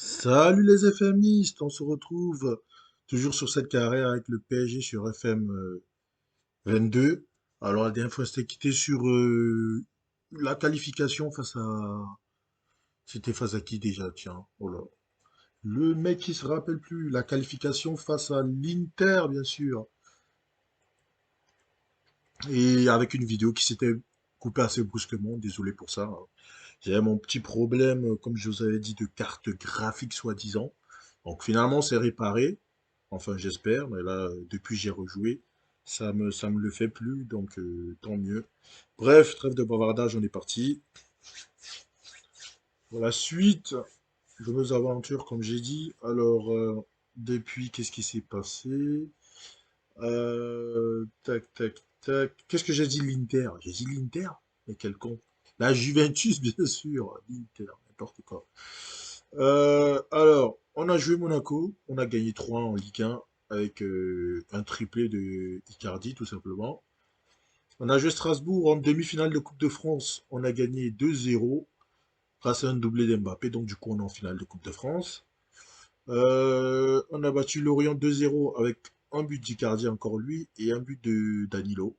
Salut les FMistes, on se retrouve toujours sur cette carrière avec le PSG sur FM 22. Alors la dernière fois c'était quitté sur la qualification face à... C'était face à qui déjà, tiens, oh là. Le mec qui se rappelle plus, la qualification face à l'Inter bien sûr. Et avec une vidéo qui s'était coupée assez brusquement, désolé pour ça, hein. J'avais mon petit problème, comme je vous avais dit, de carte graphique soi-disant. Donc finalement c'est réparé. Enfin, j'espère, mais là, depuis j'ai rejoué, ça me le fait plus, donc tant mieux. Bref, trêve de bavardage, on est parti. Pour la suite de nos aventures, comme j'ai dit, alors, depuis, qu'est-ce qui s'est passé? Tac, tac, tac. Qu'est-ce que j'ai dit, l'Inter? J'ai dit l'Inter? Mais quel con. La Juventus, bien sûr. L'Inter, n'importe quoi. Alors, on a joué Monaco, on a gagné 3 en Ligue 1 avec un triplé de Icardi tout simplement. On a joué Strasbourg en demi-finale de Coupe de France, on a gagné 2-0 grâce à un doublé d'Mbappé, donc du coup on est en finale de Coupe de France. On a battu Lorient 2-0 avec un but d'Icardi encore lui et un but de Danilo.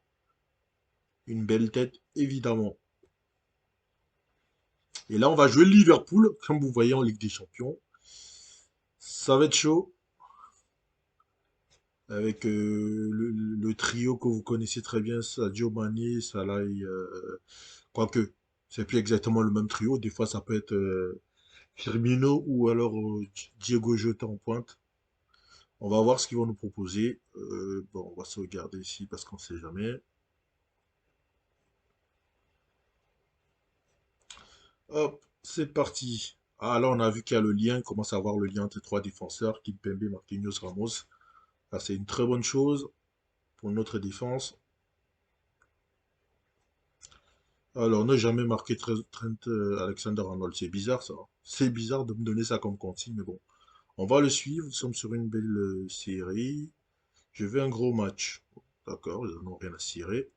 Une belle tête évidemment. Et là on va jouer Liverpool, comme vous voyez en Ligue des Champions. Ça va être chaud. Avec le trio que vous connaissez très bien, Sadio Mané, Salah et, quoique, c'est plus exactement le même trio, des fois ça peut être Firmino ou alors Diego Jota en pointe. On va voir ce qu'ils vont nous proposer. Bon, on va sauvegarder ici parce qu'on sait jamais. Hop, c'est parti. Ah là, on a vu qu'il y a le lien, on commence à voir le lien entre les trois défenseurs, Kimpembe, Marquinhos, Ramos. Là, c'est une très bonne chose pour notre défense. Alors, ne jamais marquer Trent Alexander-Arnold, c'est bizarre ça, hein. C'est bizarre de me donner ça comme consigne, mais bon. On va le suivre, nous sommes sur une belle série. Je veux un gros match. D'accord, ils n'en ont rien à cirer.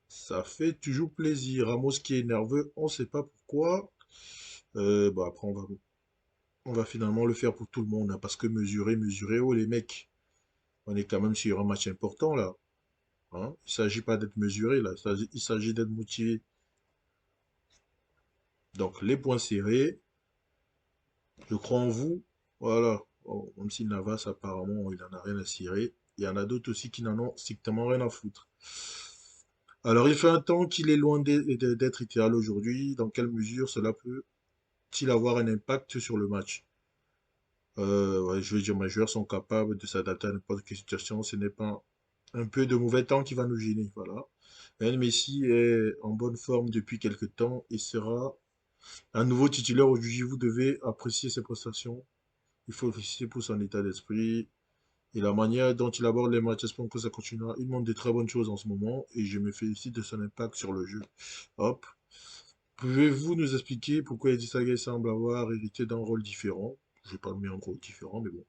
Ça fait toujours plaisir. Ramos qui est nerveux, on ne sait pas pourquoi. Bah après, on va finalement le faire pour tout le monde, hein, parce que mesurer, oh les mecs, on est quand même sur un match important là, hein. Il ne s'agit pas d'être mesuré là, il s'agit d'être motivé. Donc les points serrés. Je crois en vous. Voilà. Bon, même si Navas, apparemment, il en a rien à cirer. Il y en a d'autres aussi qui n'en ont strictement rien à foutre. Alors, il fait un temps qu'il est loin d'être idéal aujourd'hui. Dans quelle mesure cela peut-il avoir un impact sur le match? Ouais, je veux dire, mes joueurs sont capables de s'adapter à n'importe quelle situation. Ce n'est pas un peu de mauvais temps qui va nous gêner. Voilà. Lionel Messi est en bonne forme depuis quelques temps et sera un nouveau titulaire aujourd'hui. Vous devez apprécier ses prestations. Il faut le féliciter pour son état d'esprit et la manière dont il aborde les matchs. J'espère que ça continuera. Il montre de très bonnes choses en ce moment et je me félicite de son impact sur le jeu. Hop. Pouvez-vous nous expliquer pourquoi Eddie Sagay semble avoir hérité d'un rôle différent? Je n'ai pas mis un rôle différent, mais bon.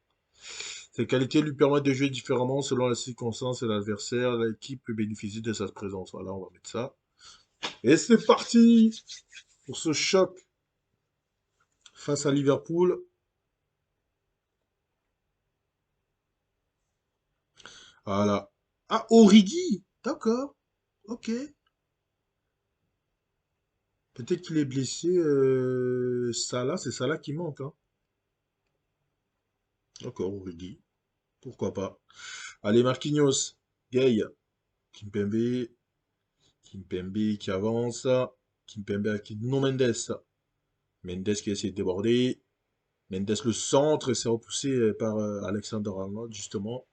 Ses qualités lui permettent de jouer différemment selon les circonstances et l'adversaire. L'équipe peut bénéficier de sa présence. Voilà, on va mettre ça. Et c'est parti pour ce choc face à Liverpool. Voilà. Ah, Origi! D'accord. Ok. Peut-être qu'il est blessé. Salah, c'est Salah qui manque, hein. D'accord, Origi. Pourquoi pas. Allez, Marquinhos. Gay. Kimpembe. Kimpembe qui avance. Kimpembe avec non Mendes. Mendes qui essaie de déborder. Mendes le centre, c'est repoussé par Alexander Arnold, justement.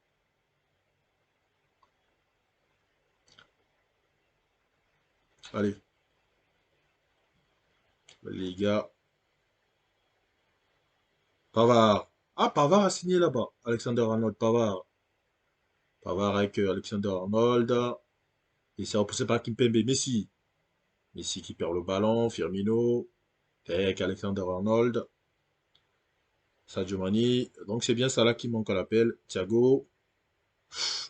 Allez, les gars. Pavard. Ah, Pavard a signé là-bas. Alexander Arnold, Pavard. Pavard avec Alexander Arnold. Et c'est repoussé par Kimpembe. Messi. Messi qui perd le ballon. Firmino. Avec Alexander Arnold. Sadio Mane. Donc c'est bien ça là qui manque à l'appel. Thiago.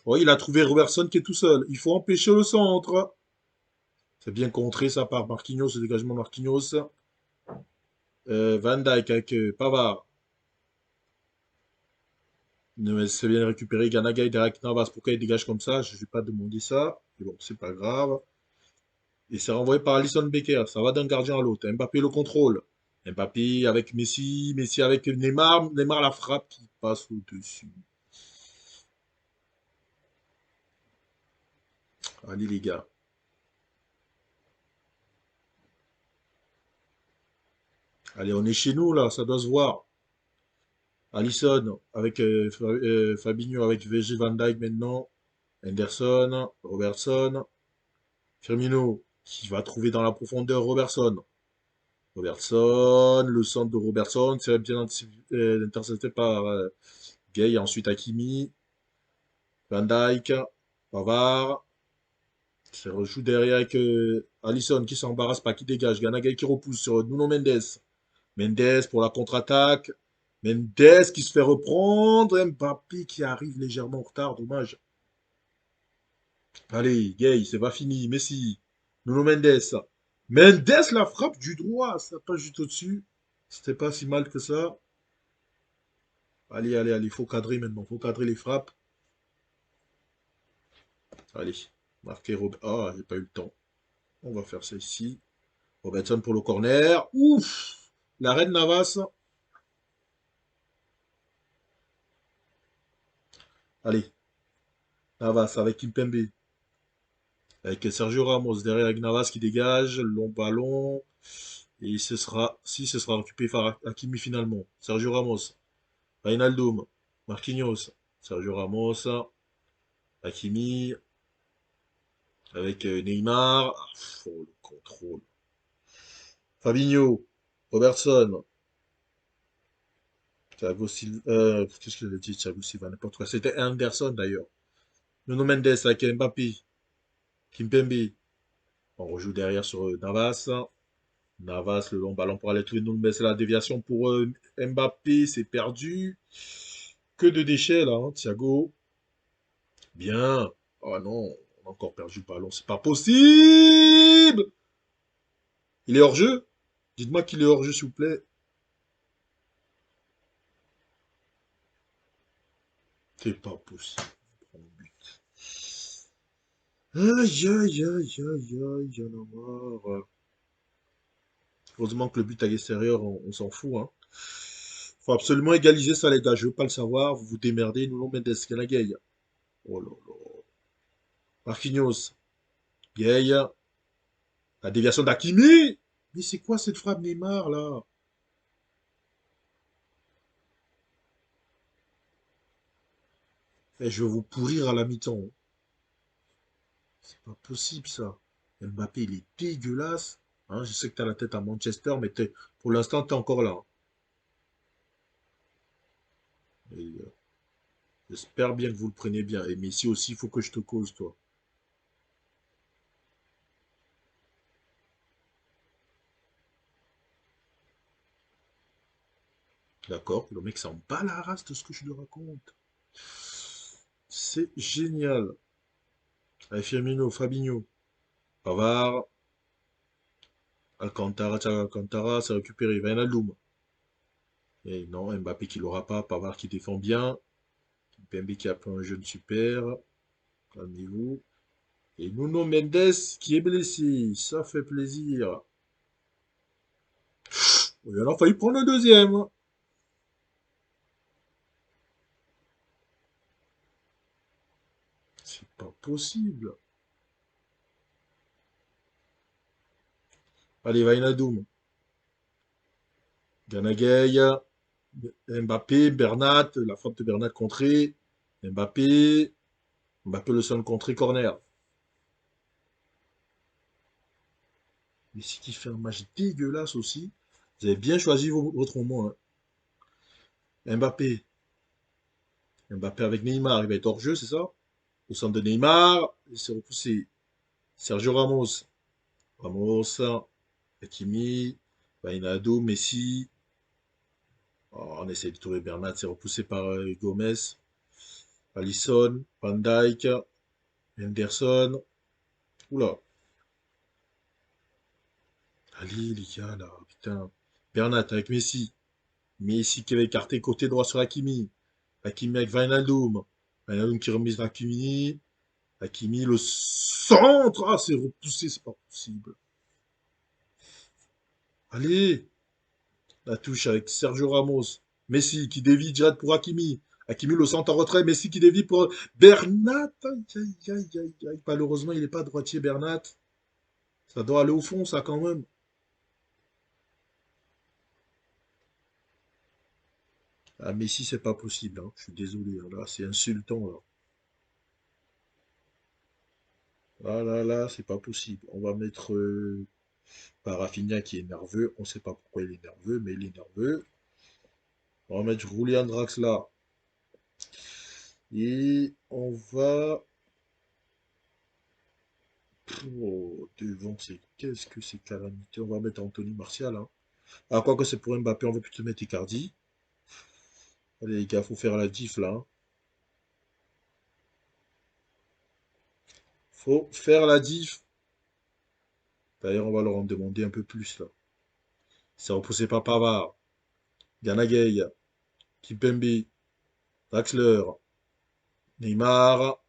Oh, il a trouvé Robertson qui est tout seul. Il faut empêcher le centre. C'est bien contré ça par Marquinhos, le dégagement de Marquinhos. Van Dijk avec Pavard. C'est bien récupéré. Ganaga et Derek Navas, pourquoi il dégage comme ça? Je ne vais pas demander ça. Mais bon, c'est pas grave. Et c'est renvoyé par Alisson Becker. Ça va d'un gardien à l'autre. Mbappé le contrôle. Mbappé avec Messi. Messi avec Neymar. Neymar la frappe qui passe au-dessus. Allez les gars. Allez, on est chez nous là. Ça doit se voir. Alisson avec Fabinho avec VG Van Dijk maintenant. Henderson. Robertson. Firmino qui va trouver dans la profondeur Robertson. Robertson, le centre de Robertson, c'est bien intercepté par Gay, ensuite Hakimi, Van Dijk, Pavard, ça rejoue derrière avec Alisson qui s'embarrasse pas, qui dégage, Ganaga qui repousse sur Nuno Mendes. Mendes pour la contre-attaque, Mendes qui se fait reprendre, Mbappé qui arrive légèrement en retard, dommage. Allez, Gay, c'est pas fini, Messi, Nuno Mendes. Mendes la frappe du droit, ça passe juste au-dessus. C'était pas si mal que ça. Allez, allez, allez, faut cadrer maintenant, faut cadrer les frappes. Allez, marquer Robert. Ah, j'ai pas eu le temps. On va faire ça ici. Robertson pour le corner. Ouf! La reine Navas. Allez, Navas avec Kimpembe. Avec Sergio Ramos derrière avec Navas qui dégage. Long ballon. Et ce sera, si ce sera récupéré par Hakimi finalement. Sergio Ramos. Wijnaldum. Marquinhos. Sergio Ramos. Hakimi. Avec Neymar. Ah, oh, le contrôle. Fabinho. Robertson. Thiago Silva. Qu'est-ce que j'ai dit? Thiago Silva, n'importe quoi. C'était Anderson d'ailleurs. Nuno Mendes avec Mbappé. Kimpembe. On rejoue derrière sur Navas. Navas, le long ballon pour aller trouver Nuno Mendes. La déviation pour Mbappé, c'est perdu. Que de déchets là, hein, Thiago. Bien. Oh non, on a encore perdu le ballon. C'est pas possible! Il est hors jeu? Dites-moi qu'il est hors jeu, s'il vous plaît. C'est pas possible. On prend le but. Aïe, aïe, aïe, aïe, aïe, j'en ai marre. Heureusement que le but à l'extérieur, on s'en fout, hein. Faut absolument égaliser ça, les gars. Je veux pas le savoir. Vous vous démerdez. Nuno Mendes, Gay. Oh là là. Marquinhos, Gay. La déviation d'Hakimi. Mais c'est quoi cette frappe Neymar, là? Eh, je vais vous pourrir à la mi-temps. C'est pas possible, ça. Mbappé, il est dégueulasse. Hein, je sais que t'as la tête à Manchester, mais pour l'instant, t'es encore là, hein. Et, j'espère bien que vous le prenez bien. Et mais ici aussi, il faut que je te cause, toi. D'accord? Le mec s'en bat la race de ce que je lui raconte. C'est génial. Allez, Firmino, Fabinho, Pavard, Alcantara, Thiago Alcantara, c'est récupéré. Wijnaldum. Et non, Mbappé qui l'aura pas. Pavard qui défend bien. Pembe qui a pris un jeune super. Calmez-vous. Et Nuno Mendes qui est blessé. Ça fait plaisir. Il en a failli prendre le deuxième, hein. C'est pas possible. Allez, Wijnaldum. Ganagay. Mbappé, Bernat. La frappe de Bernat contrée. Mbappé. Mbappé le seul contré corner. Messi qui fait un match dégueulasse aussi. Vous avez bien choisi votre moment, hein. Mbappé. Mbappé avec Neymar. Il va être hors jeu, c'est ça? Au centre de Neymar. Il s'est repoussé. Sergio Ramos. Ramos. Hakimi. Wijnaldum, Messi. Oh, on essaie de trouver Bernat. C'est repoussé par Gomez. Alisson. Van Dijk. Henderson. Oula. Allez, les gars, là. Putain. Bernat avec Messi. Messi qui avait écarté côté droit sur Hakimi. Hakimi avec Wijnaldum. Wijnaldum qui remise Hakimi. Hakimi, le centre. Ah, c'est repoussé, c'est pas possible. Allez, la touche avec Sergio Ramos. Messi qui dévie direct pour Hakimi. Hakimi, le centre en retrait. Messi qui dévie pour Bernat. Aïe, aïe, aïe, aïe, aïe. Malheureusement, il n'est pas droitier, Bernat. Ça doit aller au fond, ça, quand même. Ah, Messi, c'est pas possible, hein. Je suis désolé, hein. Là, c'est insultant, là. Ah là là, c'est pas possible. On va mettre Rafinha qui est nerveux. On sait pas pourquoi il est nerveux, mais il est nerveux. On va mettre Julian Draxler. Et on va... Oh, devant, c'est... Qu'est-ce que c'est calamité? On va mettre Anthony Martial, hein. Ah, quoi que c'est pour Mbappé, on va plutôt mettre Icardi. Allez, les gars, faut faire la diff, là, hein. Faut faire la diff. D'ailleurs, on va leur en demander un peu plus, là. C'est repoussé par Pavard. Gana Gueye. Kimpembe. Draxler. Neymar.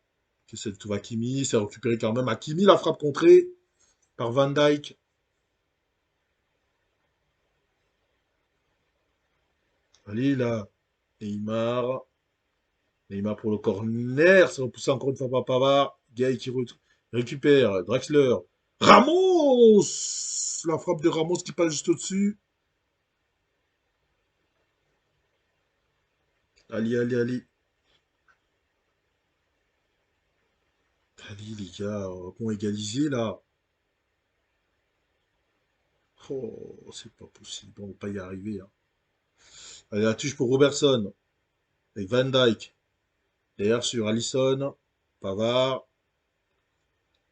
Que c'est tout Hakimi. C'est récupéré quand même. Hakimi, la frappe contrée par Van Dijk. Allez, là. Neymar. Neymar pour le corner. C'est repoussé encore une fois par Pavard. Gay qui récupère. Draxler. Ramos! La frappe de Ramos qui passe juste au-dessus. Allez, allez, allez. Allez, les gars. On égaliser, là. Oh, c'est pas possible. On va pas y arriver, hein. Allez, la touche pour Robertson. Avec Van Dijk. Derrière sur Alisson. Pavard.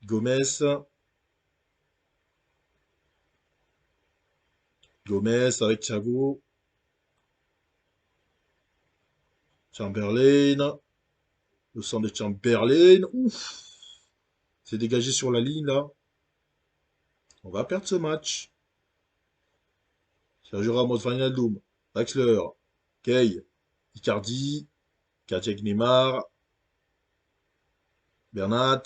Gomez. Gomez avec Thiago. Chamberlain. Le centre de Chamberlain. Ouf. C'est dégagé sur la ligne, là. On va perdre ce match. Sergio Ramos, Wijnaldum. Draxler. Kay. Icardi. Kadiak Neymar. Bernat.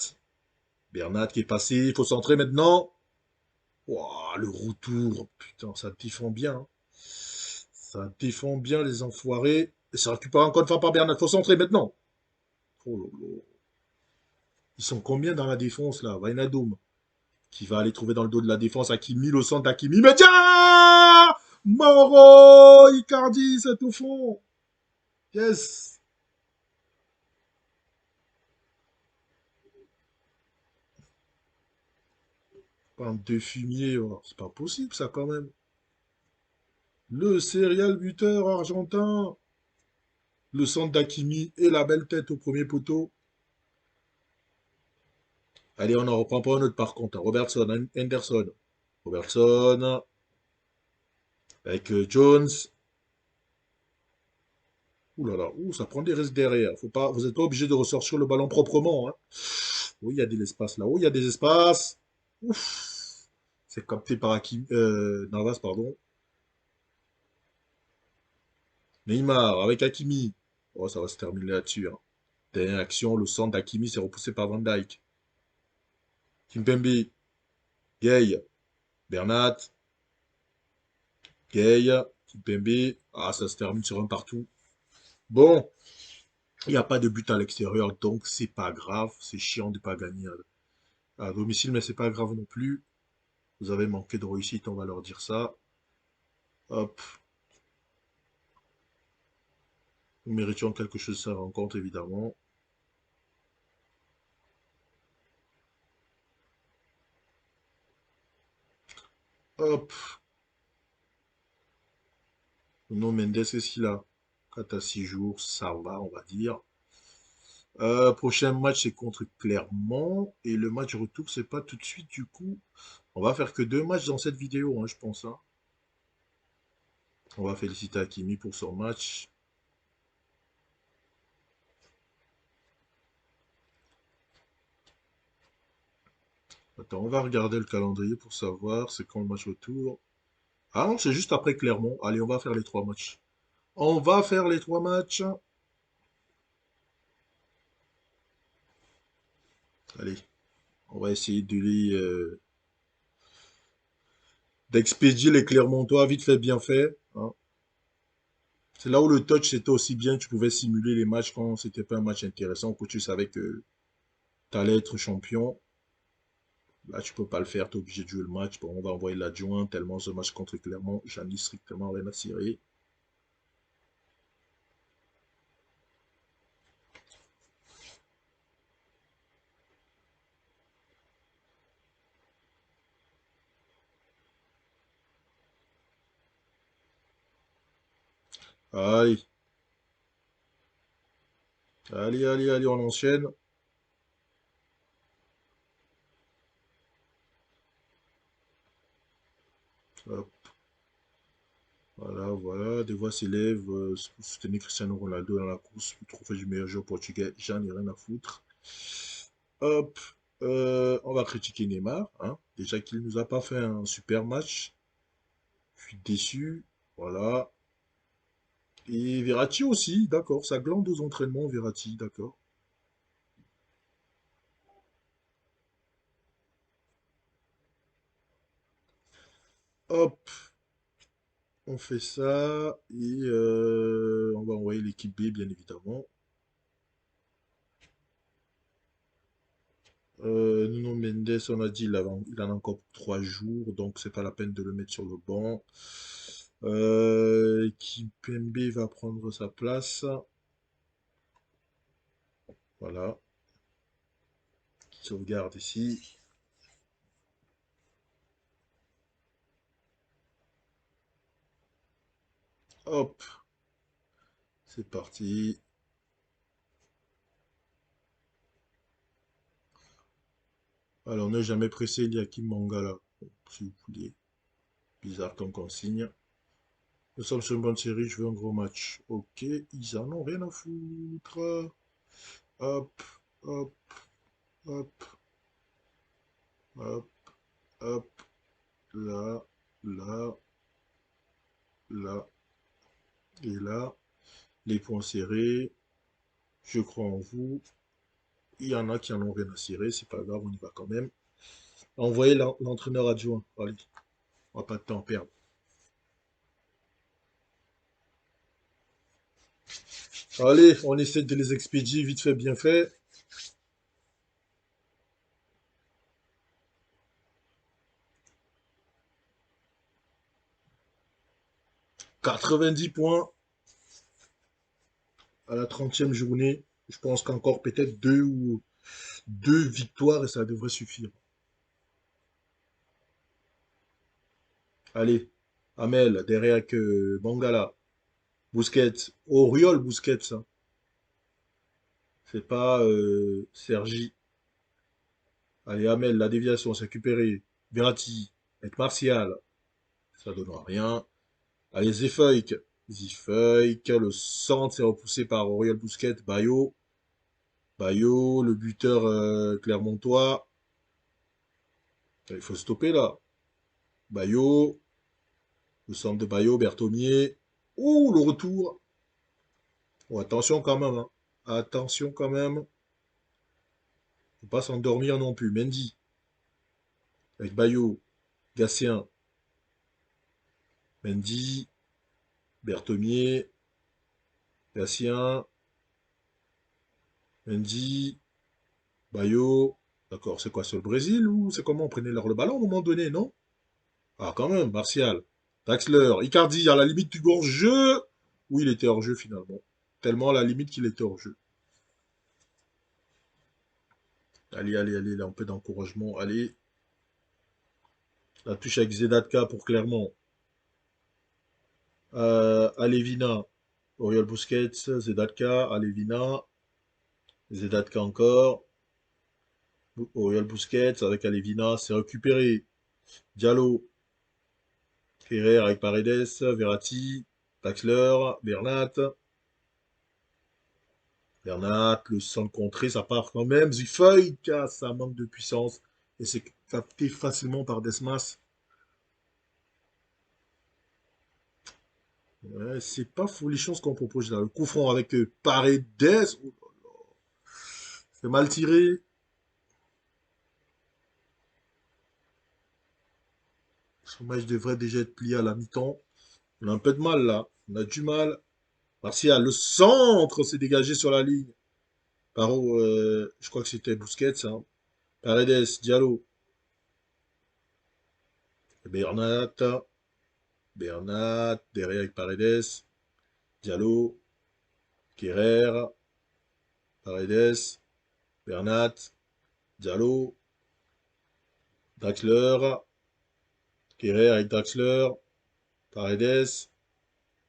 Bernat qui est passé. Il faut centrer maintenant. Ouah, le retour. Putain, ça défend bien, hein. Ça défend bien, les enfoirés. Et ça récupère encore une fois par Bernat. Faut centrer maintenant. Oh là là. Ils sont combien dans la défense, là? Wijnaldum qui va aller trouver dans le dos de la défense Hakimi, le centre d'Hakimi. Mais tiens! Mauro Icardi, c'est au fond. Yes. Bande de fumier, oh, c'est pas possible ça quand même. Le serial buteur argentin. Le centre d'Hakimi et la belle tête au premier poteau. Allez, on en reprend pas un autre par contre. Robertson, Henderson. Robertson avec Jones. Ouh là là, ouh, ça prend des risques derrière. Faut pas, vous n'êtes pas obligé de ressortir le ballon proprement, hein. Oui, il y a de l'espace là. Oui, il y a des espaces. Ouf. C'est capté par Navas, pardon. Neymar avec Hakimi. Oh, ça va se terminer là-dessus, hein. Dernière action, le centre d'Hakimi s'est repoussé par Van Dijk. Kimpembe. Gay. Bernat. Gay. Kimpembe. Ah, ça se termine sur un partout. Bon, il n'y a pas de but à l'extérieur, donc c'est pas grave. C'est chiant de ne pas gagner à domicile, mais c'est pas grave non plus. Vous avez manqué de réussite, on va leur dire ça. Hop, nous méritions quelque chose de sa rencontre, évidemment. Hop, non Mendes, qu'est-ce qu'il a? 4 à 6 jours, ça va, on va dire. Prochain match, c'est contre Clermont. Et le match retour, c'est pas tout de suite, du coup. On va faire que 2 matchs dans cette vidéo, hein, je pense, hein. On va féliciter Hakimi pour son match. Attends, on va regarder le calendrier pour savoir c'est quand le match retour. Ah non, c'est juste après Clermont. Allez, on va faire les 3 matchs. On va faire les 3 matchs. Allez, on va essayer de d'expédier les Clermontois vite fait, bien fait, hein. C'est là où le touch c'était aussi bien, tu pouvais simuler les matchs quand c'était pas un match intéressant, que tu savais que tu allais être champion. Là, tu peux pas le faire, tu es obligé de jouer le match. Bon, on va envoyer l'adjoint, tellement ce match contre Clermont, j'en ai strictement rien à cirer. Allez, allez, on enchaîne. Hop, voilà, des voix s'élèvent pour soutenir Cristiano Ronaldo dans la course pour trophée du meilleur joueur portugais. J'en ai rien à foutre. Hop, on va critiquer Neymar, hein. Déjà qu'il nous a pas fait un super match. Je suis déçu. Voilà. Et Verratti aussi, d'accord. Ça glande aux entraînements, Verratti, d'accord. Hop, on fait ça. Et on va envoyer l'équipe B, bien évidemment. Nuno Mendes, on a dit, il en a encore pour 3 jours, donc c'est pas la peine de le mettre sur le banc. Kimpembe va prendre sa place. Voilà, sauvegarde ici. Hop, c'est parti. Alors, ne jamais presser Eliakim Mangala, bon, si vous voulez. Bizarre comme consigne. Nous sommes sur une bonne série, je veux un gros match. Ok, ils en ont rien à foutre. Hop, hop, hop, hop, hop. Là, là, là et là. Les points serrés. Je crois en vous. Il y en a qui en ont rien à cirer, c'est pas grave, on y va quand même. Envoyez l'entraîneur adjoint. Allez, on va pas de temps perdre. Allez, on essaie de les expédier vite fait, bien fait. 90 points à la 30e journée. Je pense qu'encore peut-être deux victoires et ça devrait suffire. Allez, Amel, derrière que Bangala, Busquets, Oriol Busquets, hein. C'est pas Sergi. Allez, Amel, la déviation, c'est récupéré. Verratti, avec Martial, ça donne rien. Allez, Zefeuk. Zefeuk, le centre, c'est repoussé par Oriol Busquets. Bayo. Bayo, le buteur clermontois. Il faut stopper là. Bayo. Le centre de Bayo, Berthomier. Ouh, le retour. Oh, attention quand même, hein. Attention quand même. Faut pas s'endormir non plus. Mendy. Avec Bayo. Gatien. Mendy. Berthomier. Gatien. Mendy. Bayo. D'accord, c'est quoi, c'est le Brésil ou c'est comment on prenait leur le ballon à un moment donné, non? Ah, quand même, Martial. Draxler. Icardi, à la limite du hors-jeu. Oui, il était hors-jeu finalement. Tellement à la limite qu'il était hors-jeu. Allez, là, un peu d'encouragement. Allez, la touche avec Zedatka pour Clermont. Alevina. Oriol Busquets, Zedatka, Alevina. Zedatka encore. Oriol Busquets avec Alevina. C'est récupéré. Diallo. Ferrer avec Paredes. Verratti. Draxler. Bernat. Bernat, le centre contré, ça part quand même. Zifeuille, ça manque de puissance. Et c'est capté facilement par Desmas. Ouais, c'est pas folichon ce qu'on propose là. Le coup franc avec Paredes. Oh, c'est mal tiré. Son match devrait déjà être plié à la mi-temps. On a un peu de mal là. On a du mal. Martial, le centre s'est dégagé sur la ligne. Paro, je crois que c'était Busquets. Hein. Paredes, Diallo. Bernat. Bernat. Derrière avec Paredes. Diallo. Kerrer. Paredes. Bernat. Diallo. Draxler. Kerrer avec Draxler. Paredes.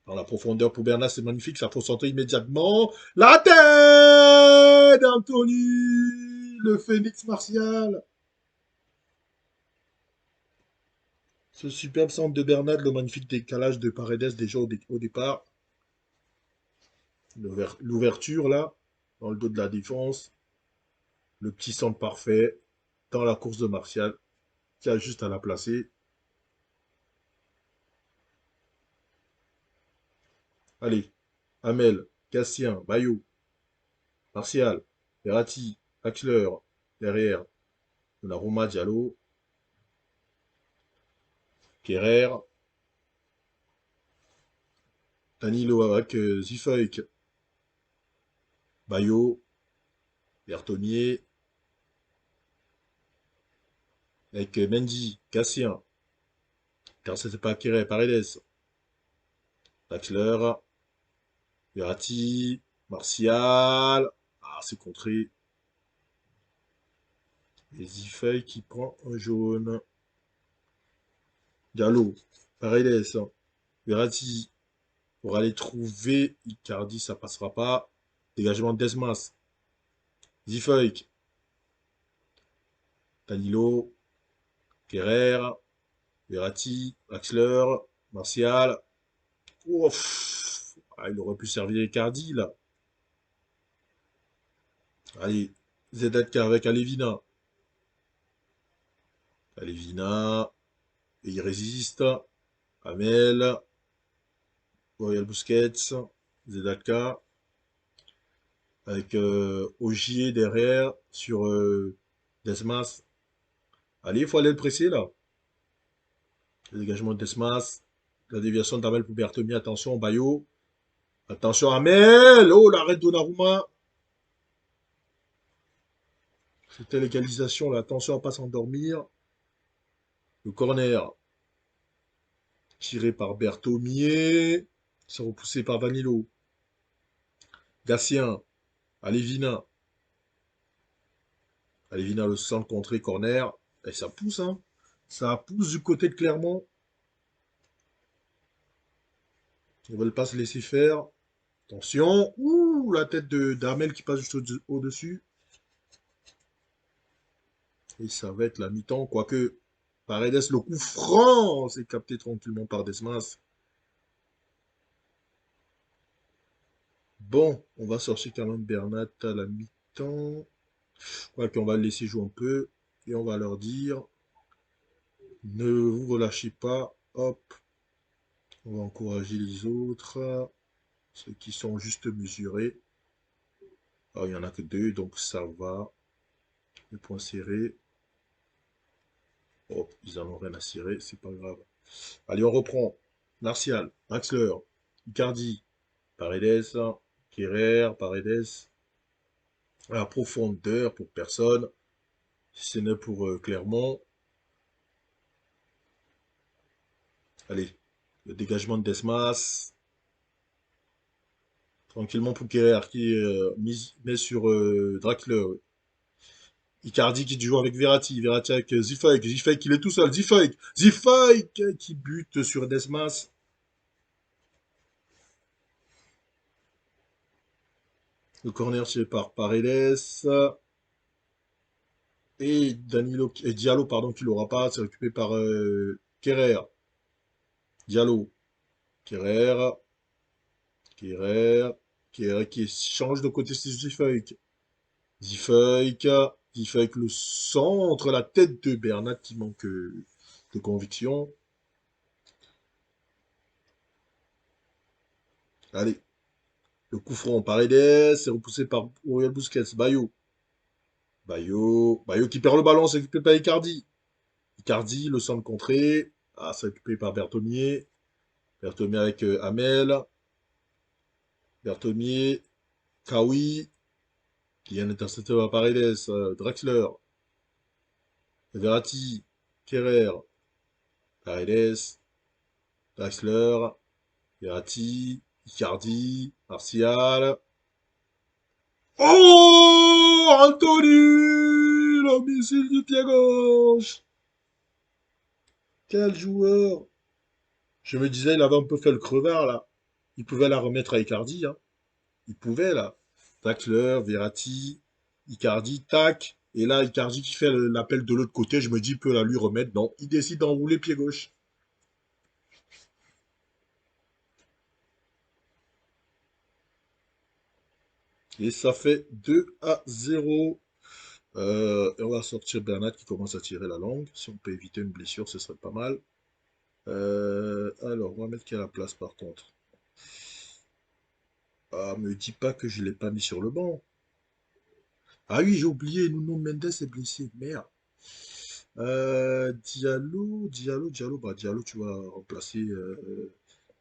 Dans la profondeur pour Bernat, c'est magnifique. Ça faut centrer immédiatement. La tête d'Anthony. Le phénix Martial. Ce superbe centre de Bernat, le magnifique décalage de Paredes déjà au départ. L'ouverture là, dans le dos de la défense. Le petit centre parfait dans la course de Martial, qui a juste à la placer. Allez, Amel, Gatien, Bayo, Martial, Verratti, Axler, derrière, Donnarumma, Diallo, Kerrer, Danilo avec Zifeuk, Bayo, Bertonnier, avec Mendy, Gatien, car c'était pas Kerrer, Paredes, Axler, Verratti, Martial, ah c'est contré, et Zifeuk qui prend un jaune. Diallo, Paredes, Verratti, pour aller trouver Icardi, ça passera pas. Dégagement de Desmas, Zifeuk, Danilo, Kerrer, Verratti, Axler, Martial. Ouf, ah, il aurait pu servir Icardi là. Allez, Zedaka avec Alevina. Alevina, et il résiste. Amel, Royal Busquets, Zedaka, avec Ogier derrière sur Desmas. Allez, il faut aller le presser là. Le dégagement de Desmas. La déviation d'Amel pour Bertomi. Attention, Bayo. Attention, Amel. Oh, l'arrêt de Donnarumma. C'était l'égalisation là. Attention à ne pas s'endormir. Le corner. Tiré par Berthomier. C'est repoussé par Danilo. Gatien. Alevina. Alevina le centre contré corner. Et ça pousse, hein. Ça pousse du côté de Clermont. Ils ne veulent pas se laisser faire. Attention. Ouh, la tête d'Amel qui passe juste au-dessus. Et ça va être la mi-temps, quoique Paredes, le coup franc, c'est capté tranquillement par Desmas. Bon, on va sortir quand même Bernat à la mi-temps. Quoique on va le laisser jouer un peu. Et on va leur dire, ne vous relâchez pas. Hop, on va encourager les autres. Ceux qui sont juste mesurés. Alors, il n'y en a que deux, donc ça va. Le point serré. Oh, ils en ont rien à cirer, c'est pas grave. Allez, on reprend. Martial, Draxler, Icardi, Paredes, Kerrer, Paredes. La profondeur pour personne. Si ce n'est pour Clermont. Allez, le dégagement de Desmas. Tranquillement pour Kerrer qui met sur Draxler. Icardi qui joue avec Verratti. Verratti avec Zifeuk. Zifeuk, il est tout seul. Zifeuk. Zifeuk qui bute sur Desmas. Le corner tiré par Paredes. Et Danilo, et Diallo, pardon, qui l'aura pas. C'est récupéré par Kerrer. Diallo. Kerrer. Kerrer. Kerrer qui change de côté, c'est Zifeuk. Zifeuk. Zifeuk le centre, la tête de Bernat qui manque de conviction. Allez, le coup franc, Paredes, c'est repoussé par Auriel Busquets, Bayo. Bayo qui perd le ballon, c'est récupéré par Icardi. Icardi, le centre contré. Ah, c'est récupéré par Berthommier. Berthommier avec Hamel. Berthommier. Kawi. Qui vient d'intercepter par Paredes. Draxler. Verratti. Kerrer. Paredes. Draxler. Verratti. Icardi. Martial. Oh, Anthony! Le missile du pied gauche! Quel joueur! Je me disais, il avait un peu fait le crevard, là. Il pouvait la remettre à Icardi, hein. Il pouvait, là. Draxler, Verratti, Icardi, tac. Et là, Icardi qui fait l'appel de l'autre côté, je me dis, il peut la lui remettre. Non, il décide d'enrouler pied gauche. Et ça fait 2-0. Et on va sortir Bernat qui commence à tirer la langue. Si on peut éviter une blessure, ce serait pas mal. Alors, on va mettre qui à la place par contre? Ah, me dis pas que je l'ai pas mis sur le banc. Ah oui, j'ai oublié, Nuno Mendes est blessé. Merde. Diallo. Bah, Diallo, tu vas remplacer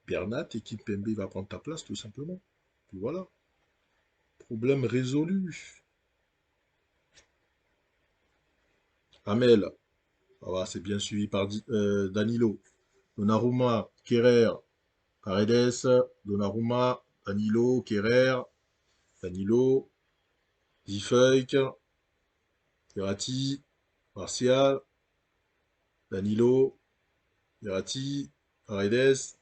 Bernat et Kimpembe va prendre ta place, tout simplement. Puis voilà. Problème résolu. Amel. Ah, bah, c'est bien suivi par Danilo. Donnarumma, Kerrer, Paredes, Donnarumma, Danilo, Kerrer, Danilo, Zifeuk, Verratti, Martial, Danilo, Verratti, Paredes,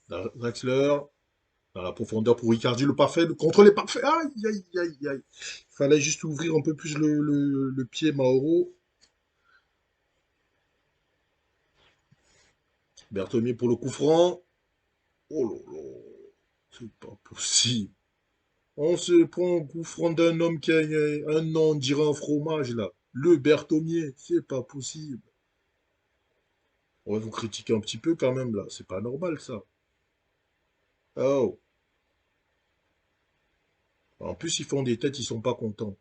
Draxler, dans la profondeur pour Icardi, le parfait, le contrôle est parfait. Aïe, aïe, aïe, aïe. Il fallait juste ouvrir un peu plus le pied, Mauro. Berthommier pour le coup franc. Oh là là, c'est pas possible. On se prend un coup franc d'un homme qui a un nom, on dirait un fromage, là. Le Berthommier, c'est pas possible. On va vous critiquer un petit peu quand même, là. C'est pas normal, ça. Oh. En plus, ils font des têtes, ils sont pas contents.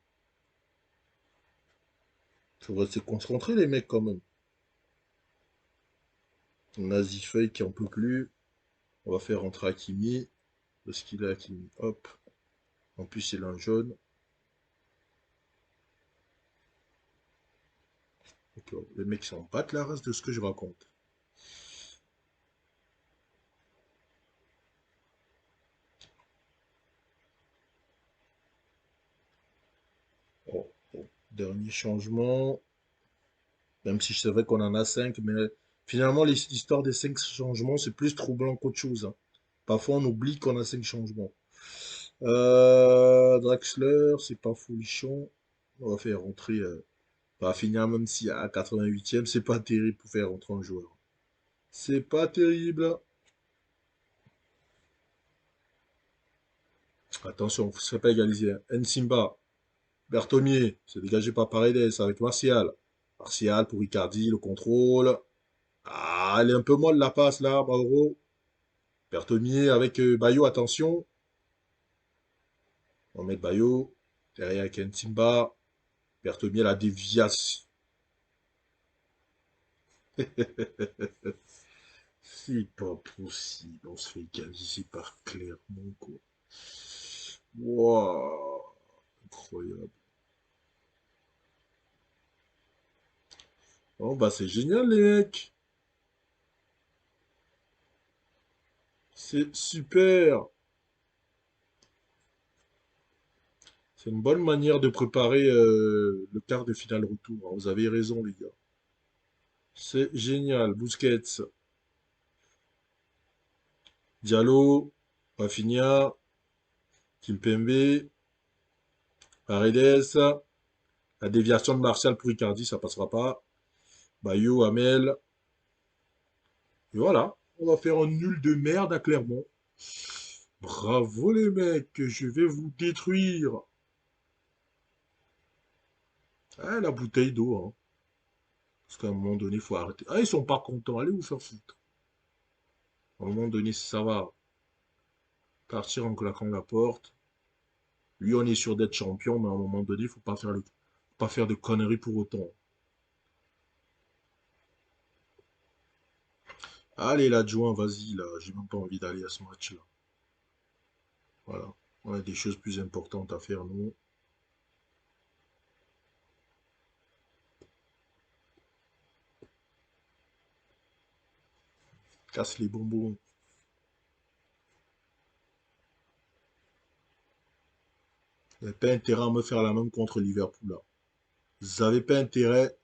Faut rester concentré, les mecs, quand même. On a Zifei qui en peut plus. On va faire rentrer Hakimi. Parce qu'il est Hakimi. Hop. En plus, il a un jaune. Donc, les mecs s'en battent la race de ce que je raconte. Oh, oh. Dernier changement. Même si c'est vrai qu'on en a 5, mais finalement, l'histoire des 5 changements, c'est plus troublant qu'autre chose, hein. Parfois, on oublie qu'on a 5 changements. Draxler, c'est pas folichon. On va faire rentrer. On va finir même si à 88e, c'est pas terrible pour faire rentrer un joueur. C'est pas terrible. Attention, ce serait pas égalisé, hein. Nsimba, Berthommier, c'est dégagé par Paredes avec Martial. Martial pour Icardi, le contrôle. Ah, elle est un peu molle la passe là, Mauro. Berthommier avec Bayo, attention. On met Bayo. Derrière avec Nsimba. Berthommier, la déviation. C'est pas possible, on se fait égaliser par Clermont, quoi. Waouh, incroyable. Bon, bah, c'est génial, les mecs. C'est super. C'est une bonne manière de préparer le quart de finale retour, hein. Vous avez raison, les gars. C'est génial. Busquets, Diallo, Rafinha, Kimpembe, Paredes. La déviation de Martial pour Icardi, ça passera pas. Bayo, Amel. Et voilà. On va faire un nul de merde à Clermont. Bravo les mecs, je vais vous détruire. Ah, la bouteille d'eau, hein. Parce qu'à un moment donné, il faut arrêter. Ah, ils sont pas contents. Allez vous faire foutre. À un moment donné, ça va partir en claquant la porte. Lui, on est sûr d'être champion, mais à un moment donné, il faut pas faire de conneries pour autant. Allez, l'adjoint, vas-y, là. J'ai même pas envie d'aller à ce match-là. Voilà. On a des choses plus importantes à faire, nous. Casse les bonbons. Vous n'avez pas intérêt à me faire la même contre Liverpool, là. Vous n'avez pas intérêt.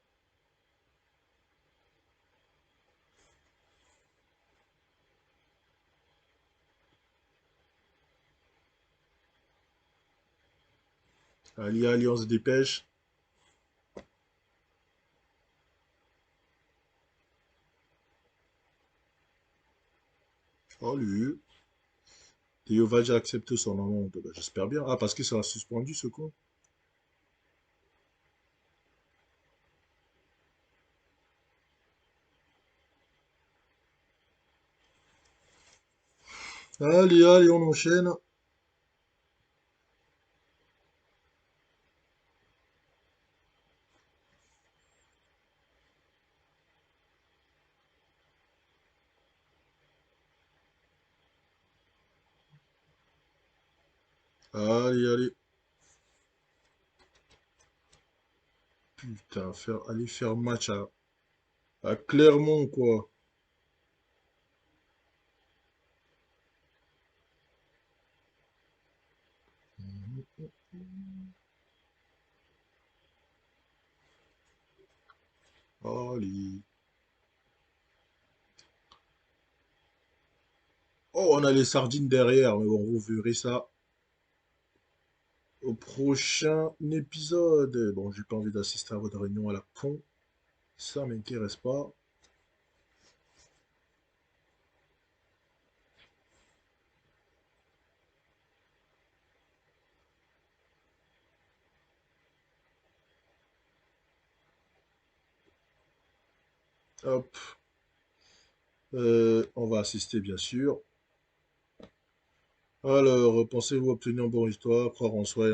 Allez, allez, on se dépêche. Oh, lui. Théo va déjà accepter son amende. Ben, j'espère bien. Ah, parce que ça a suspendu, ce con. Allez, allez, on enchaîne. Allez, allez. Putain, aller faire match à Clermont, quoi. Allez. Oh, on a les sardines derrière, mais bon, vous verrez ça au prochain épisode. Bon, j'ai pas envie d'assister à votre réunion à la con. Ça m'intéresse pas. Hop. On va assister, bien sûr. Alors, pensez-vous obtenir une bonne histoire, croire en soi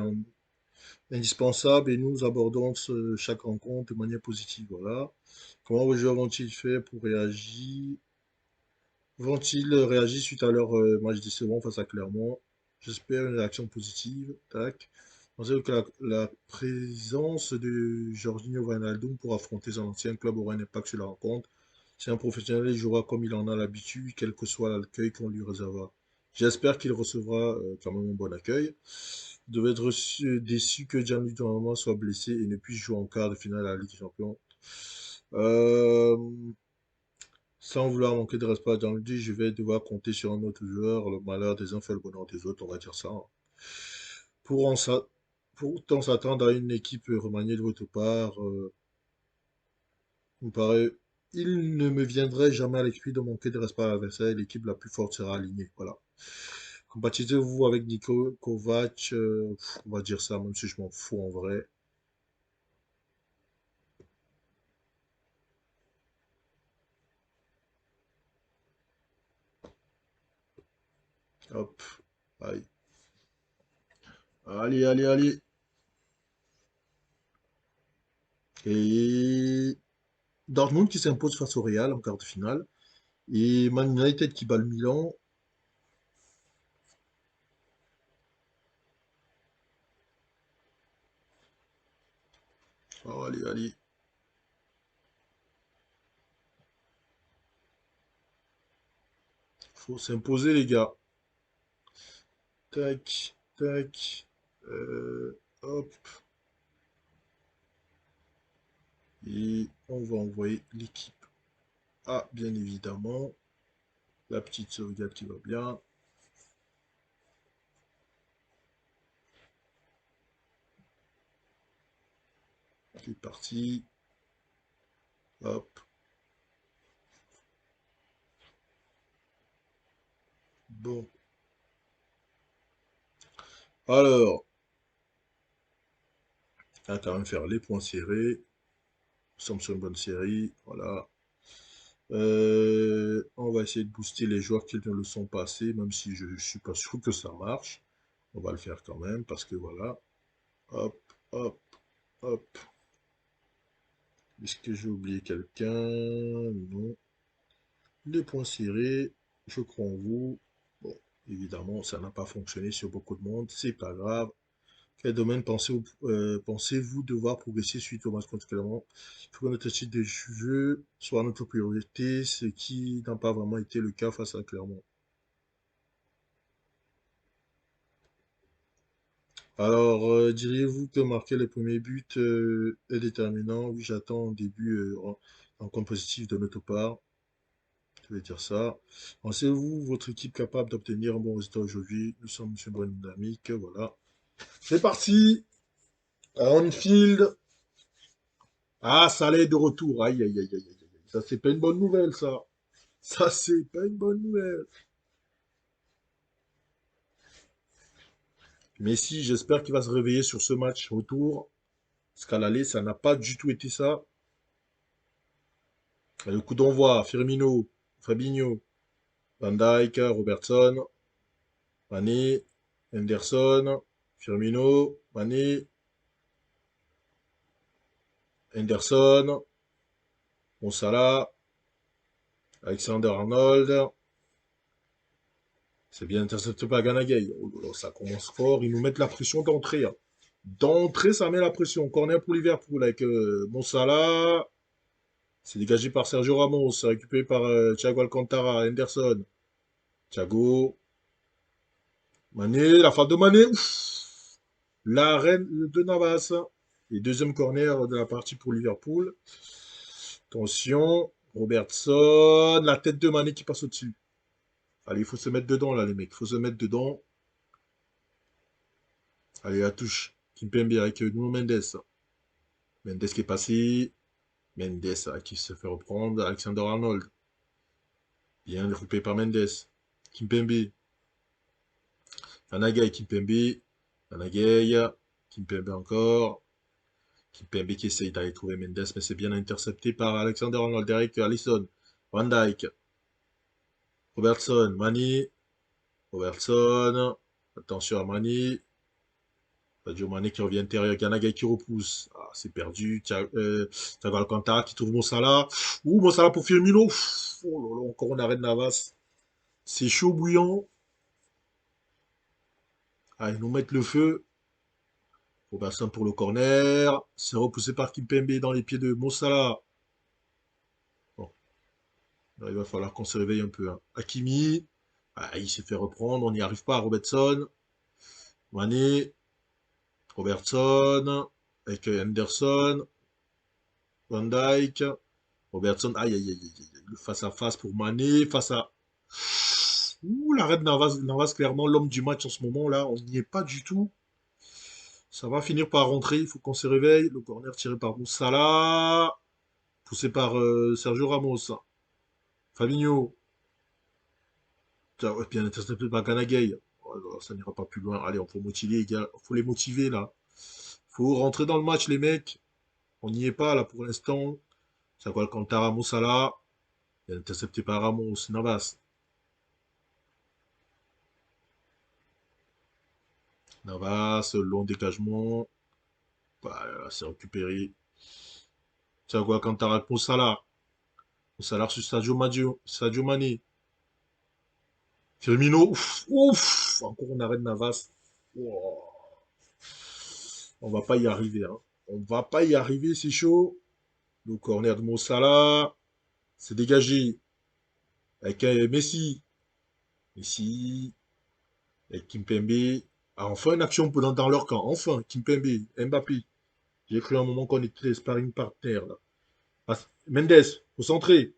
indispensable et nous abordons chaque rencontre de manière positive. Voilà. Comment vos joueurs vont-ils faire pour réagir? Vont-ils réagir suite à leur match décevant face à Clermont? J'espère une réaction positive. Tac. Pensez-vous que la présence de Jorginho Wijnaldum pour affronter son ancien club aura un impact sur la rencontre? Si un professionnel il jouera comme il en a l'habitude, quel que soit l'accueil qu'on lui réservera. J'espère qu'il recevra quand même un bon accueil. Vous devez être déçu que Gianluigi Donnarumma soit blessé et ne puisse jouer en quart de finale à la Ligue des Champions. Euh, Sans vouloir manquer de respect à Gianluigi, je vais devoir compter sur un autre joueur. Le malheur des uns fait le bonheur des autres, on va dire ça, hein. Pour en sa- Pourtant s'attendre à une équipe remaniée de votre part, me paraît, il ne me viendrait jamais à l'esprit de manquer de respect à l'adversaire. L'équipe la plus forte sera alignée. Voilà. Compatissez-vous avec Nico Kovac, on va dire ça, même si je m'en fous en vrai. Hop. Aïe. Allez, allez, allez. Et Dortmund qui s'impose face au Real en quart de finale. Et Man United qui bat le Milan. Oh, allez, allez. Faut s'imposer, les gars. Tac, tac. Hop. Et on va envoyer l'équipe. Ah, bien évidemment. La petite sauvegarde qui va bien. C'est parti. Hop. Bon. Alors, on va quand même faire les points serrés. Nous sommes sur une bonne série. Voilà. On va essayer de booster les joueurs qui ne le sont pas assez, même si je ne suis pas sûr que ça marche. On va le faire quand même, parce que voilà. Hop, hop, hop. Est-ce que j'ai oublié quelqu'un? Non. Les points serrés, je crois en vous. Bon, évidemment, ça n'a pas fonctionné sur beaucoup de monde, c'est pas grave. Quel domaine pensez-vous devoir progresser suite au match contre Clermont? Il faut que notre style de jeu soit notre priorité, ce qui n'a pas vraiment été le cas face à Clermont. Alors, diriez-vous que marquer les premiers buts est déterminant? Oui, j'attends un début en compte positif de notre part. Je vais dire ça. Pensez-vous votre équipe capable d'obtenir un bon résultat aujourd'hui? Nous sommes sur une bonne dynamique. Voilà. C'est parti! À Anfield. Ah, ça l'est de retour. Aïe, aïe, aïe, aïe, aïe, aïe. Ça, c'est pas une bonne nouvelle, ça. Ça, c'est pas une bonne nouvelle. Messi, j'espère qu'il va se réveiller sur ce match retour. Parce qu'à l'aller, ça n'a pas du tout été ça. Et le coup d'envoi, Firmino, Fabinho, Van Dijk, Robertson, Mané, Henderson, Firmino, Mané, Henderson, Monsala, Alexander-Arnold. C'est bien intercepté par Ganagay. Oh là là, ça commence fort. Ils nous mettent la pression d'entrée, hein. D'entrée, ça met la pression. Corner pour Liverpool avec Monsala. C'est dégagé par Sergio Ramos. C'est récupéré par Thiago Alcantara. Henderson. Thiago. Mané. La frappe de Mané. Ouf. La reine de Navas. Et deuxième corner de la partie pour Liverpool. Attention. Robertson. La tête de Mané qui passe au-dessus. Allez, il faut se mettre dedans, là, les mecs. Il faut se mettre dedans. Allez, la touche. Kimpembe avec Nuno Mendes. Mendes qui est passé. Mendes qui se fait reprendre. Alexander Arnold. Bien récupéré par Mendes. Kimpembe. Yanagay, Kimpembe. Yanagay. Kimpembe encore. Kimpembe qui essaye d'aller trouver Mendes, mais c'est bien intercepté par Alexander Arnold. Derek Allison. Van Dijk. Robertson. Mani. Robertson. Attention à Mani. Sadio Mané qui revient intérieur, Ganagay qui repousse. Ah, c'est perdu. Thiago Alcantara qui trouve Mossala. Ouh, Mossala pour Firmino. Oh là là, encore un arrêt de Navas. C'est chaud bouillant. Ah, ils nous mettent le feu. Robertson pour le corner. C'est repoussé par Kimpembe dans les pieds de Mossala. Bon, là, il va falloir qu'on se réveille un peu, hein. Hakimi. Ah, il s'est fait reprendre. On n'y arrive pas. Robertson. Mané. Robertson. Avec Henderson. Van Dijk. Robertson, aïe, aïe, aïe, aïe, aïe. Le face à face pour Mané, face à... Ouh, l'arrêt de Navas, Navas, clairement, l'homme du match en ce moment, là, on n'y est pas du tout. Ça va finir par rentrer, il faut qu'on se réveille. Le corner tiré par Moussala, poussé par Sergio Ramos. Fabinho, ouais, bien intercepté par Ganagay. Oh là là, ça n'ira pas plus loin. Allez, on faut motiver, les gars. Faut les motiver, là. Faut rentrer dans le match, les mecs. On n'y est pas, là, pour l'instant. Ça va Alcantara, Moussala. Bien intercepté par Ramos, Navas. Navas, long dégagement. Bah, c'est récupéré. Thiago Alcantara pour Salah. Salah sur Sadio Mané. Firmino. Ouf, ouf. Encore un arrêt de Navas. Wow. On va pas y arriver, hein. On va pas y arriver, c'est chaud. Le corner de Salah. C'est dégagé. Avec Messi. Messi. Avec Kimpembe. Ah, enfin une action dans leur camp. Enfin, Kimpembe. Mbappé. J'ai cru à un moment qu'on était les sparring partners, là. Ah, Mendes, au centré.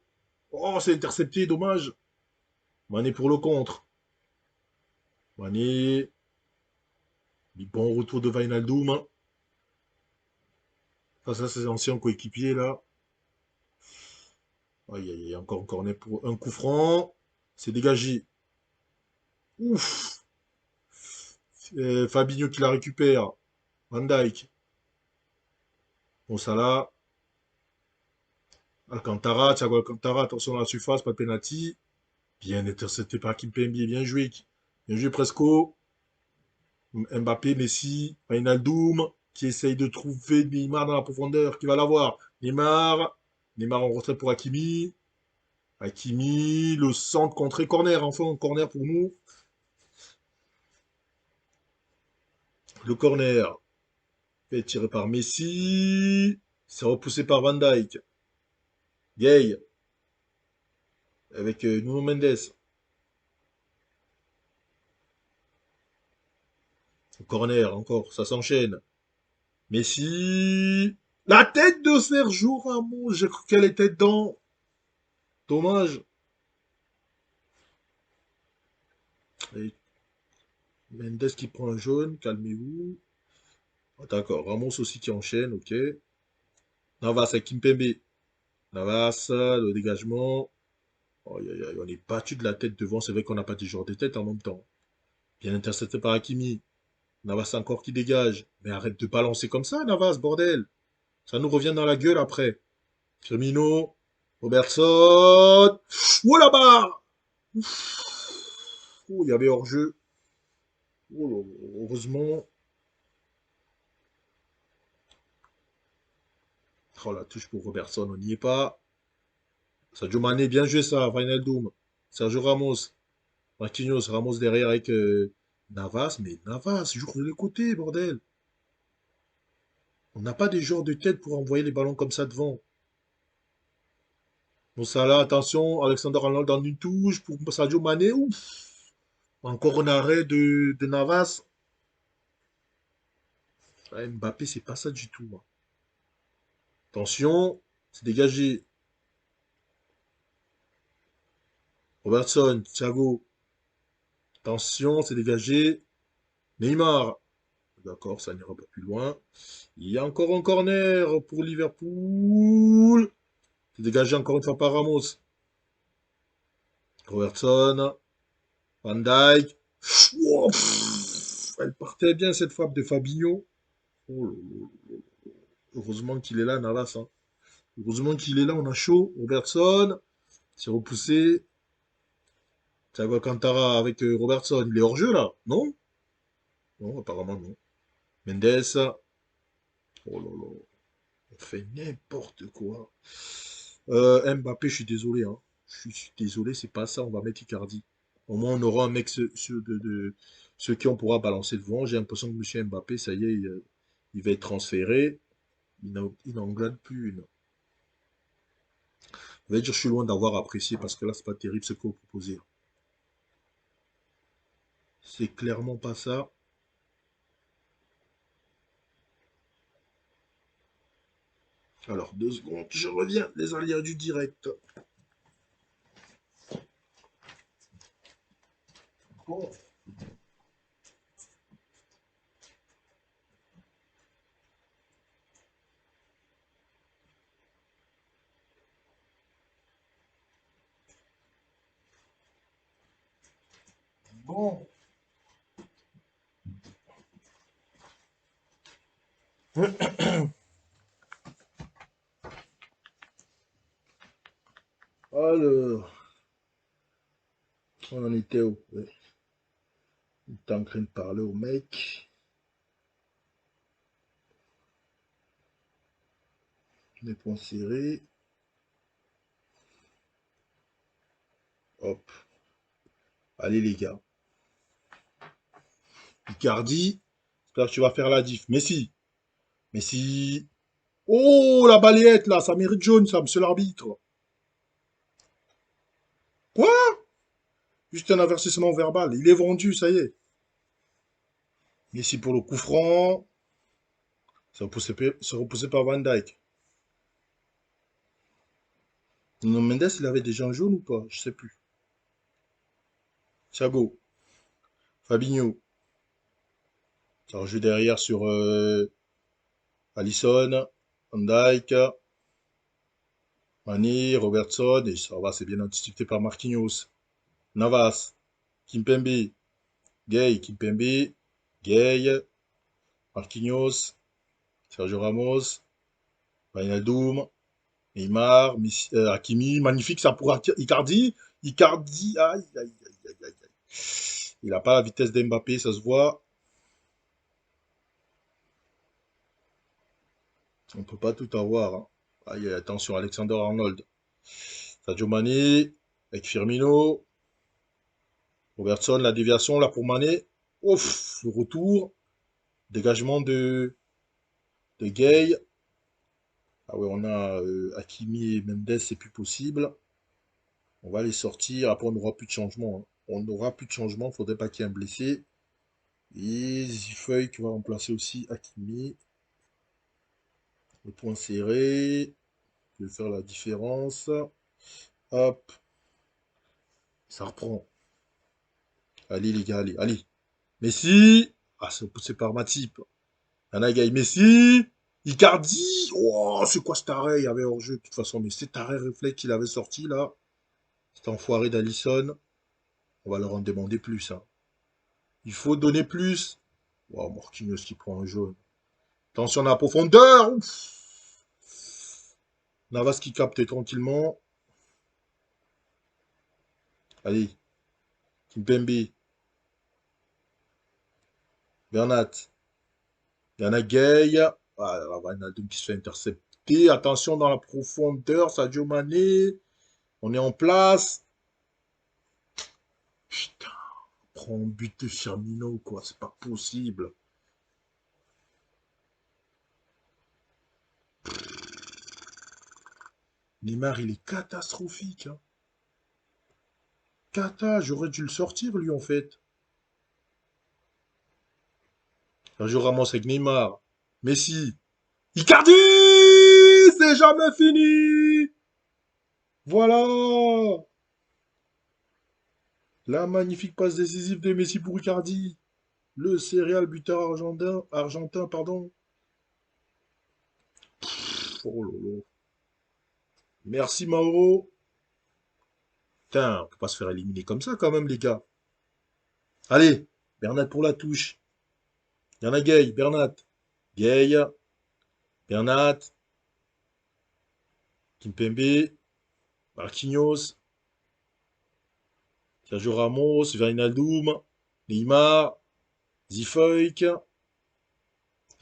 Oh, c'est intercepté, dommage. Mané pour le contre. Mané, bon retour de Wijnaldum, hein, face à ses anciens coéquipiers là. Aïe, aïe, aïe, encore un cornet pour un coup franc. C'est dégagé. Ouf. Fabinho qui la récupère. Van Dijk. Bon, ça là. Alcantara, Thiago Alcantara, attention à la surface, pas de penalty. Bien intercepté par Kimpembe, bien joué. Bien joué Presco. Mbappé, Messi, Wijnaldum, qui essaye de trouver Neymar dans la profondeur, qui va l'avoir. Neymar en retrait pour Hakimi. Hakimi, le centre contré corner, enfin, corner pour nous. Le corner est tiré par Messi. C'est repoussé par Van Dijk. Gay avec Nuno Mendes. Le corner encore, ça s'enchaîne. Messi. La tête de Sergio Ramos. J'ai cru qu'elle était dedans. Dommage. Et Mendes qui prend un jaune. Calmez-vous. Ah, d'accord. Ramos aussi qui enchaîne. Ok. Navas avec Kimpembe. Navas, le dégagement. Oh, on est battu de la tête devant. C'est vrai qu'on n'a pas des joueurs de tête en même temps. Bien intercepté par Hakimi. Navas encore qui dégage. Mais arrête de balancer comme ça, Navas, bordel. Ça nous revient dans la gueule après. Firmino. Robertson. Oh là-bas. Oh, il y avait hors-jeu. Oh, heureusement. Oh, la touche pour Robertson, on n'y est pas. Sadio Mané, bien joué ça. Final Doom. Sergio Ramos. Marquinhos, Ramos derrière avec Navas. Mais Navas, joue de les côtés, bordel. On n'a pas des joueurs de tête pour envoyer les ballons comme ça devant. Moussala, attention, Alexander Arnold dans une touche pour Sadio Mané. Ouf. Encore un arrêt de Navas. Ah, Mbappé, c'est pas ça du tout, hein. Attention, c'est dégagé. Robertson, Thiago. Attention, c'est dégagé. Neymar. D'accord, ça n'ira pas plus loin. Il y a encore un corner pour Liverpool. C'est dégagé encore une fois par Ramos. Robertson. Van Dijk. Oh, elle partait bien cette frappe de Fabinho. Oh, là là. Heureusement qu'il est là, Navas, hein. Heureusement qu'il est là, on a chaud. Robertson. C'est repoussé. Thiago Alcantara avec Robertson. Il est hors jeu là, non? Non, apparemment non. Mendes. Oh là là. On fait n'importe quoi. Mbappé, je suis désolé, hein. Je suis désolé, c'est pas ça. On va mettre Icardi. Au moins, on aura un mec ceux qui on pourra balancer devant. J'ai l'impression que M. Mbappé, ça y est, il va être transféré. Il n'en gagne plus une. Je vais dire, je suis loin d'avoir apprécié parce que là, c'est pas terrible ce que vous proposez. C'est clairement pas ça. Alors, 2 secondes, je reviens. Les aléas du direct. Bon. Bon. Alors, on en était où? Ouais. Il est en train de parler au mec. Les points serrés. Hop. Allez les gars. Icardi. J'espère que tu vas faire la diff. Messi. Messi. Oh, la balayette là. Ça mérite jaune ça, monsieur l'arbitre. Quoi? Juste un avertissement verbal. Il est vendu, ça y est. Messi pour le coup franc. C'est repoussé par Van Dijk. Nuno Mendes, il avait déjà un jaune ou pas? Je sais plus. Thiago. Fabinho. Ça rejoue derrière sur Alisson. Van Dijk. Mani, Robertson. Et ça va, c'est bien anticipé par Marquinhos. Navas. Kimpembe. Gay. Kimpembe. Gay. Marquinhos. Sergio Ramos. Wijnaldum. Neymar. Hakimi. Magnifique, ça pour Icardi. Icardi. Aïe, aïe, aïe, aïe, aïe. Il n'a pas la vitesse d'Mbappé, ça se voit. On ne peut pas tout avoir, hein. Aïe, attention, Alexander Arnold. Sadio Mané avec Firmino. Robertson, la déviation là pour Mané. Ouf, le retour. Dégagement de Gay. Ah ouais, on a Hakimi et Mendes, c'est plus possible. On va les sortir. Après, on n'aura plus de changement, hein. On n'aura plus de changement. Faudrait pas qu'il y ait un blessé. Et Zifeuille qui va remplacer aussi Hakimi. Le point serré. Je vais faire la différence. Hop, ça reprend. Allez les gars, allez, allez. Messi. Ah, c'est poussé par Matip. Yanagaï Messi. Icardi. Oh, c'est quoi cet arrêt? Il y avait hors-jeu de toute façon. Mais cet arrêt réflexe qu'il avait sorti là. Cet enfoiré d'Alisson. On va leur en demander plus, hein. Il faut donner plus. Wow, Marquinhos qui prend un jaune. Attention à la profondeur. Ouf. Navas qui capte tranquillement. Allez. Kimpembe. Bernat. Yana Gay. Ah, Wijnaldum qui se fait intercepter. Attention dans la profondeur. Sadio Mané. On est en place. Putain. Prends un but de Firmino, quoi. C'est pas possible. Neymar, il est catastrophique, hein. J'aurais dû le sortir, lui, en fait. Sergio Ramos avec Neymar. Messi. Icardi! C'est jamais fini! Voilà! La magnifique passe décisive de Messi pour Icardi. Le céréal buteur argentin, pardon. Oh là là. Merci Mauro. Putain, on peut pas se faire éliminer comme ça quand même, les gars. Allez, Bernat pour la touche. Il y en a Gay, Bernat. Gay, Bernat, Kimpembe, Marquinhos, Sergio Ramos, Wijnaldum, Neymar, Zifeuk.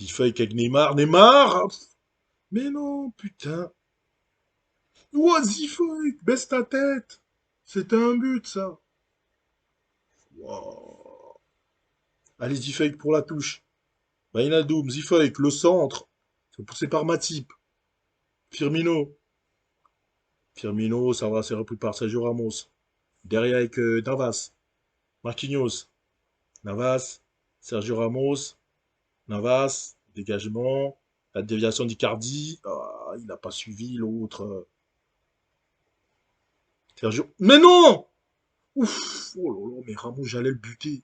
Zifeuk avec Neymar. Neymar! Mais non, putain. Ouah, Zifeuk, baisse ta tête. C'était un but, ça. Wow. Allez, Zifeuk pour la touche. Wijnaldum, Zifeuk, le centre. C'est poussé par Matip. Firmino. Firmino, ça va, c'est repris par Sergio Ramos. Derrière avec Navas. Marquinhos. Navas. Sergio Ramos. Navas. Dégagement. La déviation d'Icardi. Ah, il n'a pas suivi l'autre. Sergio. Mais non! Ouf! Oh là là, mais Ramos, j'allais le buter.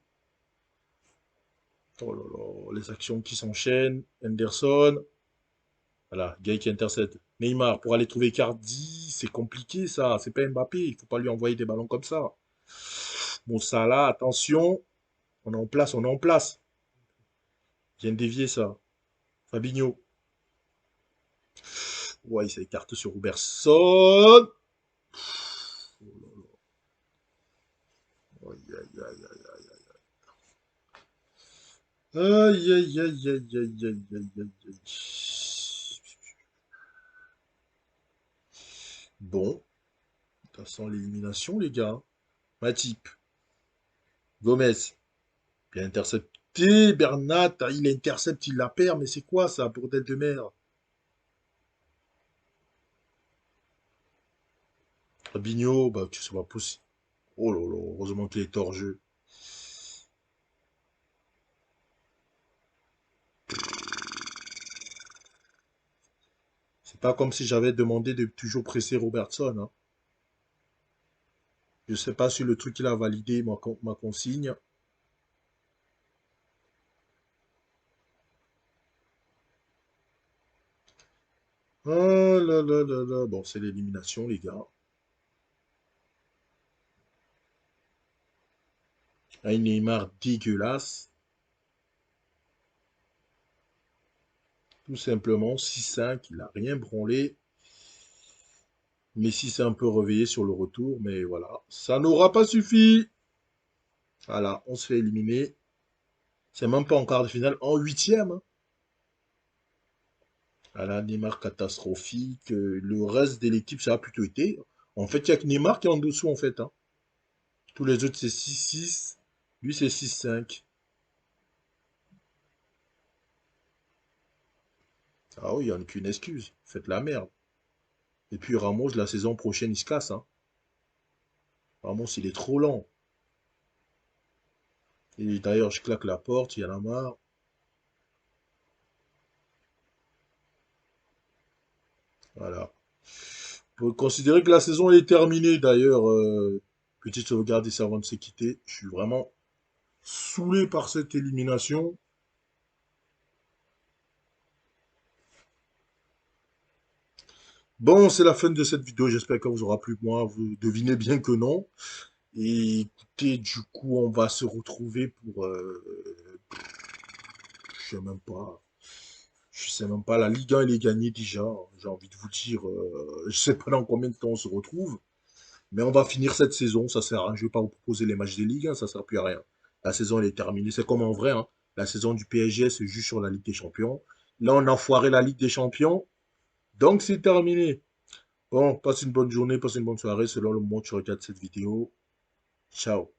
Oh là là, les actions qui s'enchaînent. Henderson. Voilà, Gay qui intercepte. Neymar pour aller trouver Icardi. C'est compliqué ça. C'est pas Mbappé. Il faut pas lui envoyer des ballons comme ça. Bon, ça là, attention. On est en place, on est en place. Vient de dévier ça. Fabinho. Ouais, il s'écarte sur Robertson. Aïe, aïe, aïe, aïe, aïe, aïe, aïe, aïe, aïe, aïe, aïe, aïe, aïe. Bon, ça sent l'élimination, les gars. Matip, Gomez, bien intercepté. Bernat, il intercepte, il la perd, mais c'est quoi ça, bordel de mer? Fabinho, bah, c'est pas possible. Oh là là, heureusement qu'il est hors jeu. C'est pas comme si j'avais demandé de toujours presser Robertson, hein. Je sais pas si le truc il a validé ma consigne. Oh là là là là. Bon, c'est l'élimination, les gars. Un Neymar dégueulasse. Tout simplement, 6-5, il a rien branlé. Messi s'est un peu réveillé sur le retour, mais voilà. Ça n'aura pas suffi. Voilà, on se fait éliminer. C'est même pas en quart de finale, en huitième, hein. Voilà, Neymar catastrophique. Le reste de l'équipe, ça a plutôt été. En fait, il n'y a que Neymar qui est en dessous, en fait, hein. Tous les autres, c'est 6-6. Lui, c'est 6-5. Ah oui, il n'y a aucune excuse. Faites la merde. Et puis Ramos, la saison prochaine, il se casse, hein. Ramos, il est trop lent. Et d'ailleurs, je claque la porte, il y en a marre. Voilà. Faut considérer que la saison est terminée, d'ailleurs. Petite sauvegarde ici avant de se quitter. Je suis vraiment saoulé par cette élimination. Bon, c'est la fin de cette vidéo. J'espère qu'elle vous aura plu. Moi, vous devinez bien que non. Et écoutez, du coup, on va se retrouver pour... je sais même pas. Je sais même pas. La Ligue 1, elle est gagnée déjà. J'ai envie de vous dire... je sais pas dans combien de temps on se retrouve. Mais on va finir cette saison. Ça sert à rien. Je vais pas vous proposer les matchs des Ligues 1. Ça sert plus à rien. La saison, elle est terminée. C'est comme en vrai, hein. La saison du PSG, c'est juste sur la Ligue des Champions. Là, on a foiré la Ligue des Champions. Donc, c'est terminé. Bon, passe une bonne journée, passe une bonne soirée selon le moment où tu regardes cette vidéo. Ciao.